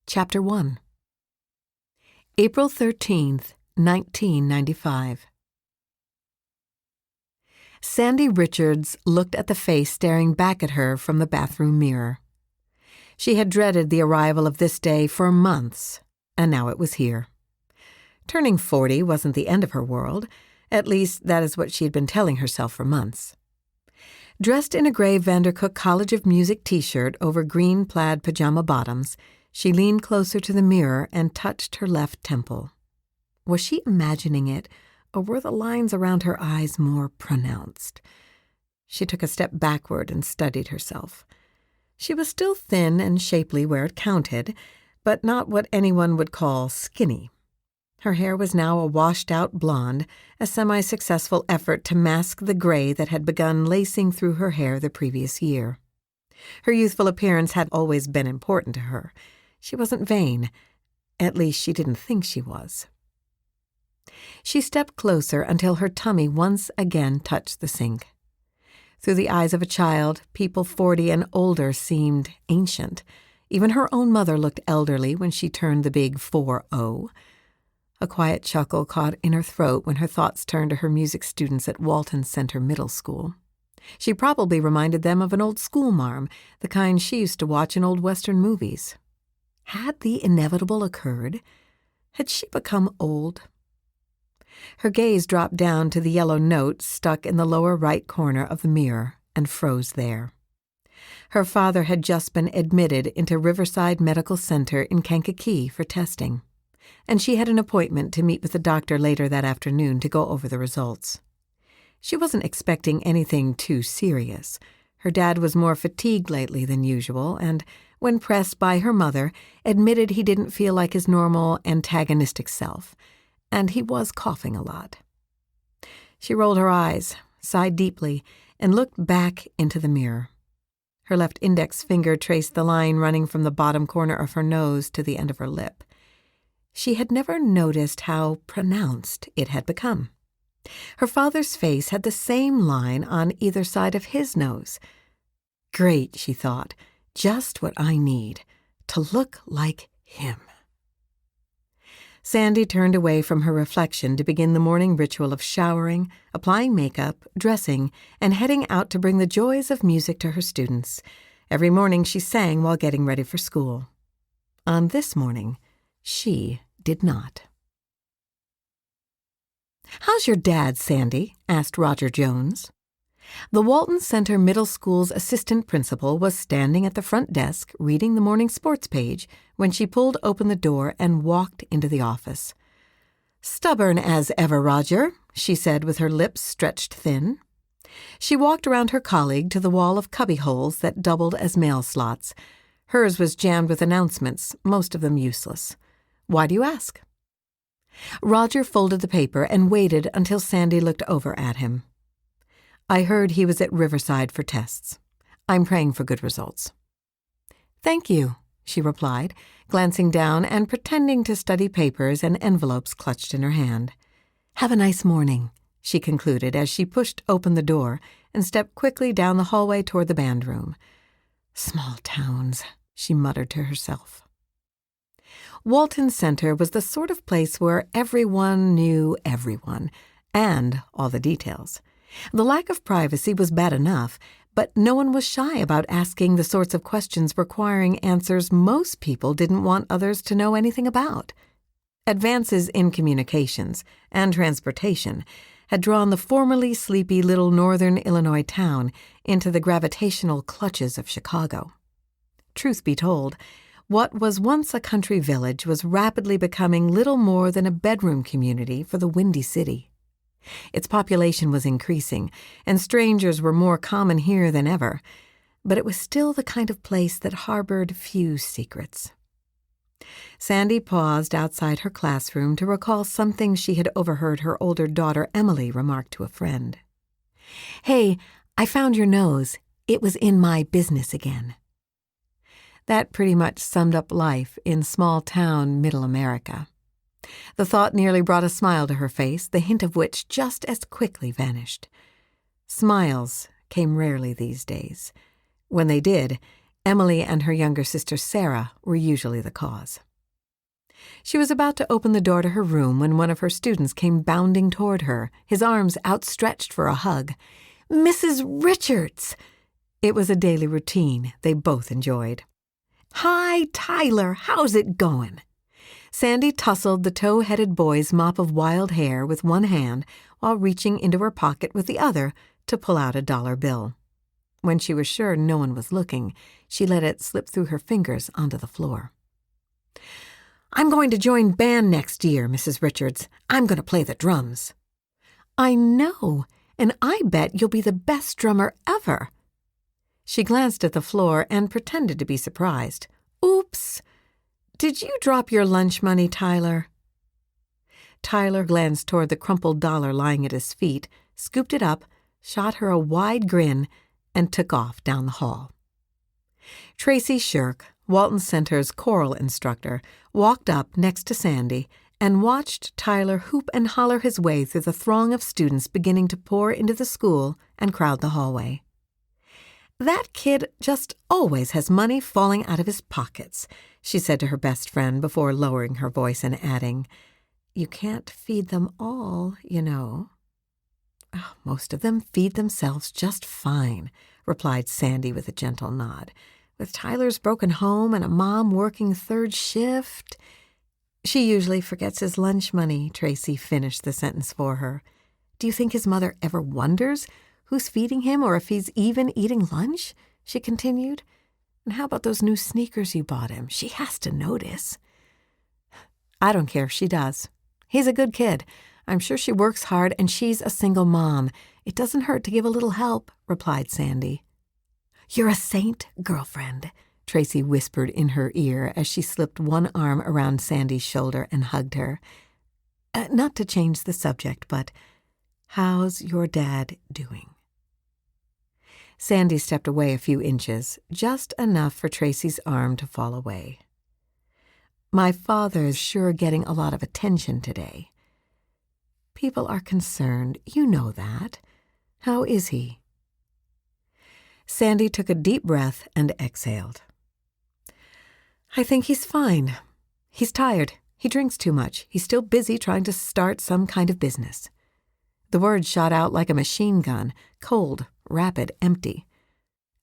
Chapter 1. April 13th, 1995. Sandy Richards looked at the face staring back at her from the bathroom mirror. She had dreaded the arrival of this day for months, and now it was here. Turning 40 wasn't the end of her world. At least, that is what she had been telling herself for months. Dressed in a gray Vandercook College of Music t-shirt over green plaid pajama bottoms, she leaned closer to the mirror and touched her left temple. Was she imagining it, or were the lines around her eyes more pronounced? She took a step backward and studied herself. She was still thin and shapely where it counted, but not what anyone would call skinny. Her hair was now a washed-out blonde, a semi-successful effort to mask the gray that had begun lacing through her hair the previous year. Her youthful appearance had always been important to her. She wasn't vain. At least she didn't think she was. She stepped closer until her tummy once again touched the sink. Through the eyes of a child, people 40 and older seemed ancient. Even her own mother looked elderly when she turned the big 4-0. A quiet chuckle caught in her throat when her thoughts turned to her music students at Walton Center Middle School. She probably reminded them of an old schoolmarm, the kind she used to watch in old Western movies. Had the inevitable occurred? Had she become old? Her gaze dropped down to the yellow note stuck in the lower right corner of the mirror and froze there. Her father had just been admitted into Riverside Medical Center in Kankakee for testing, and she had an appointment to meet with the doctor later that afternoon to go over the results. She wasn't expecting anything too serious. Her dad was more fatigued lately than usual, and, when pressed by her mother, admitted he didn't feel like his normal, antagonistic self, and he was coughing a lot. She rolled her eyes, sighed deeply, and looked back into the mirror. Her left index finger traced the line running from the bottom corner of her nose to the end of her lip. She had never noticed how pronounced it had become. Her father's face had the same line on either side of his nose. Great, she thought, just what I need, to look like him. Sandy turned away from her reflection to begin the morning ritual of showering, applying makeup, dressing, and heading out to bring the joys of music to her students. Every morning she sang while getting ready for school. On this morning, she did not. "How's your dad, Sandy?" asked Roger Jones. The Walton Center Middle School's assistant principal was standing at the front desk reading the morning sports page when she pulled open the door and walked into the office. "Stubborn as ever, Roger," she said with her lips stretched thin. She walked around her colleague to the wall of cubbyholes that doubled as mail slots. Hers was jammed with announcements, most of them useless. "Why do you ask?" Roger folded the paper and waited until Sandy looked over at him. "I heard he was at Riverside for tests. I'm praying for good results." "Thank you," she replied, glancing down and pretending to study papers and envelopes clutched in her hand. "Have a nice morning," she concluded as she pushed open the door and stepped quickly down the hallway toward the band room. "Small towns," she muttered to herself. Walton Center was the sort of place where everyone knew everyone, and all the details. The lack of privacy was bad enough, but no one was shy about asking the sorts of questions requiring answers most people didn't want others to know anything about. Advances in communications and transportation had drawn the formerly sleepy little northern Illinois town into the gravitational clutches of Chicago. Truth be told, what was once a country village was rapidly becoming little more than a bedroom community for the Windy City. Its population was increasing, and strangers were more common here than ever, but it was still the kind of place that harbored few secrets. Sandy paused outside her classroom to recall something she had overheard her older daughter Emily remark to a friend. "Hey, I found your nose. It was in my business again." That pretty much summed up life in small-town Middle America. The thought nearly brought a smile to her face, the hint of which just as quickly vanished. Smiles came rarely these days. When they did, Emily and her younger sister Sarah were usually the cause. She was about to open the door to her room when one of her students came bounding toward her, his arms outstretched for a hug. "Mrs. Richards!" It was a daily routine they both enjoyed. "Hi, Tyler, how's it going?" Sandy tousled the tow-headed boy's mop of wild hair with one hand while reaching into her pocket with the other to pull out a dollar bill. When she was sure no one was looking, she let it slip through her fingers onto the floor. "I'm going to join band next year, Mrs. Richards. I'm going to play the drums." "I know, and I bet you'll be the best drummer ever." She glanced at the floor and pretended to be surprised. "Oops! Did you drop your lunch money, Tyler?" Tyler glanced toward the crumpled dollar lying at his feet, scooped it up, shot her a wide grin, and took off down the hall. Tracy Shirk, Walton Center's choral instructor, walked up next to Sandy and watched Tyler hoop and holler his way through the throng of students beginning to pour into the school and crowd the hallway. "That kid just always has money falling out of his pockets," she said to her best friend before lowering her voice and adding, "You can't feed them all, you know." "Oh, most of them feed themselves just fine," replied Sandy with a gentle nod. "With Tyler's broken home and a mom working third shift—" "She usually forgets his lunch money," Tracy finished the sentence for her. "Do you think his mother ever wonders who's feeding him or if he's even eating lunch?" she continued. "And how about those new sneakers you bought him? She has to notice." "I don't care if she does. He's a good kid. I'm sure she works hard and she's a single mom. It doesn't hurt to give a little help," replied Sandy. "You're a saint, girlfriend," Tracy whispered in her ear as she slipped one arm around Sandy's shoulder and hugged her. Not to change the subject, but how's your dad doing?" Sandy stepped away a few inches, just enough for Tracy's arm to fall away. "My father's sure getting a lot of attention today. People are concerned, you know that. How is he?" Sandy took a deep breath and exhaled. "I think he's fine. He's tired. He drinks too much. He's still busy trying to start some kind of business." The words shot out like a machine gun, cold, rapid, empty.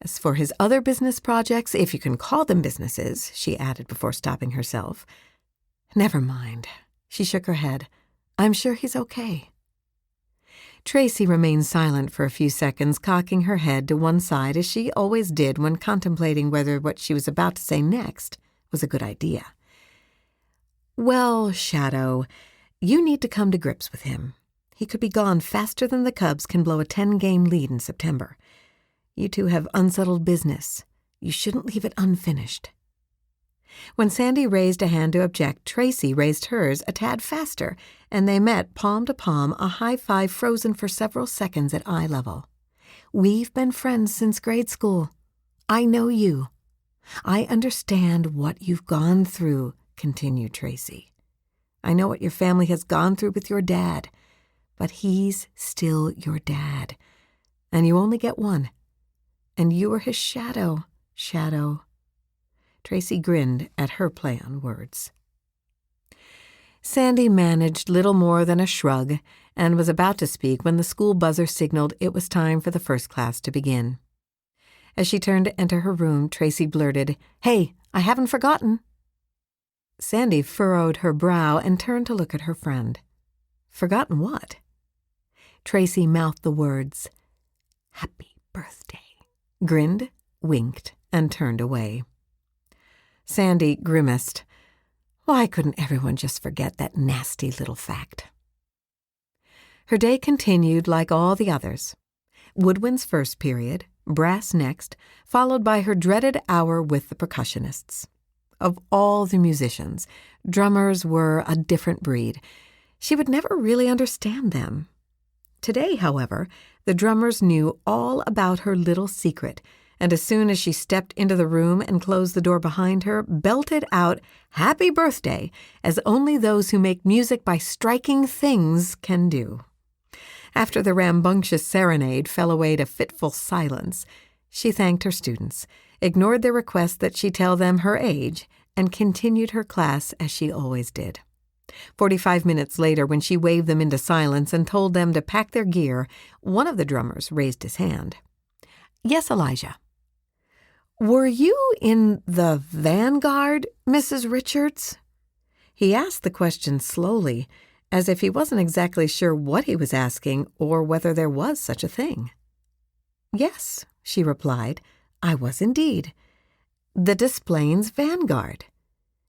"As for his other business projects, if you can call them businesses," she added before stopping herself. "Never mind." She shook her head. "I'm sure he's okay." Tracy remained silent for a few seconds, cocking her head to one side as she always did when contemplating whether what she was about to say next was a good idea. "Well, Shadow, you need to come to grips with him. He could be gone faster than the Cubs can blow a 10-game lead in September. You two have unsettled business. You shouldn't leave it unfinished." When Sandy raised a hand to object, Tracy raised hers a tad faster, and they met palm to palm, a high five frozen for several seconds at eye level. "We've been friends since grade school. I know you. I understand what you've gone through," continued Tracy. "I know what your family has gone through with your dad, but he's still your dad, and you only get one. And you are his shadow, Shadow." Tracy grinned at her play on words. Sandy managed little more than a shrug and was about to speak when the school buzzer signaled it was time for the first class to begin. As she turned to enter her room, Tracy blurted, "Hey, I haven't forgotten." Sandy furrowed her brow and turned to look at her friend. "Forgotten what?" Tracy mouthed the words, "Happy birthday," grinned, winked, and turned away. Sandy grimaced. Why couldn't everyone just forget that nasty little fact? Her day continued like all the others. Woodwind's first period, brass next, followed by her dreaded hour with the percussionists. Of all the musicians, drummers were a different breed. She would never really understand them. Today, however, the drummers knew all about her little secret, and as soon as she stepped into the room and closed the door behind her, belted out "Happy Birthday," as only those who make music by striking things can do. After the rambunctious serenade fell away to fitful silence, she thanked her students, ignored their request that she tell them her age, and continued her class as she always did. 45 minutes later, when she waved them into silence and told them to pack their gear, one of the drummers raised his hand. "Yes, Elijah." "Were you in the vanguard, Mrs. Richards?" He asked the question slowly, as if he wasn't exactly sure what he was asking or whether there was such a thing. "Yes," she replied, "I was indeed. The Des Plaines vanguard."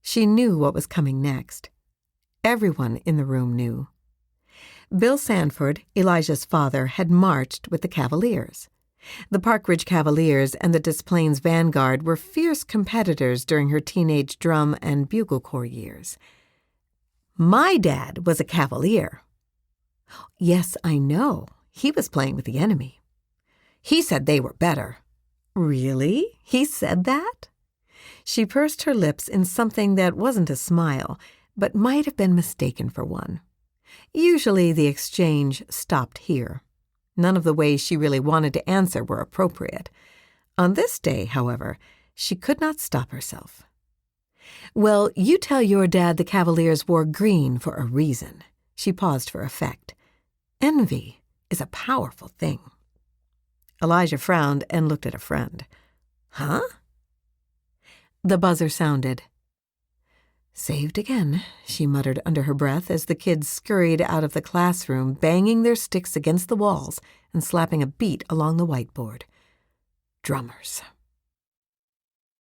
She knew what was coming next. Everyone in the room knew. Bill Sanford, Elijah's father, had marched with the Cavaliers. The Park Ridge Cavaliers and the Des Plaines Vanguard were fierce competitors during her teenage drum and bugle corps years. "My dad was a Cavalier." "Yes, I know. He was playing with the enemy." "He said they were better." "Really? He said that?" She pursed her lips in something that wasn't a smile, but might have been mistaken for one. Usually the exchange stopped here. None of the ways she really wanted to answer were appropriate. On this day, however, she could not stop herself. "Well, you tell your dad the Cavaliers wore green for a reason." She paused for effect. "Envy is a powerful thing." Elijah frowned and looked at a friend. "Huh?" The buzzer sounded. "Saved again," she muttered under her breath as the kids scurried out of the classroom, banging their sticks against the walls and slapping a beat along the whiteboard. Drummers.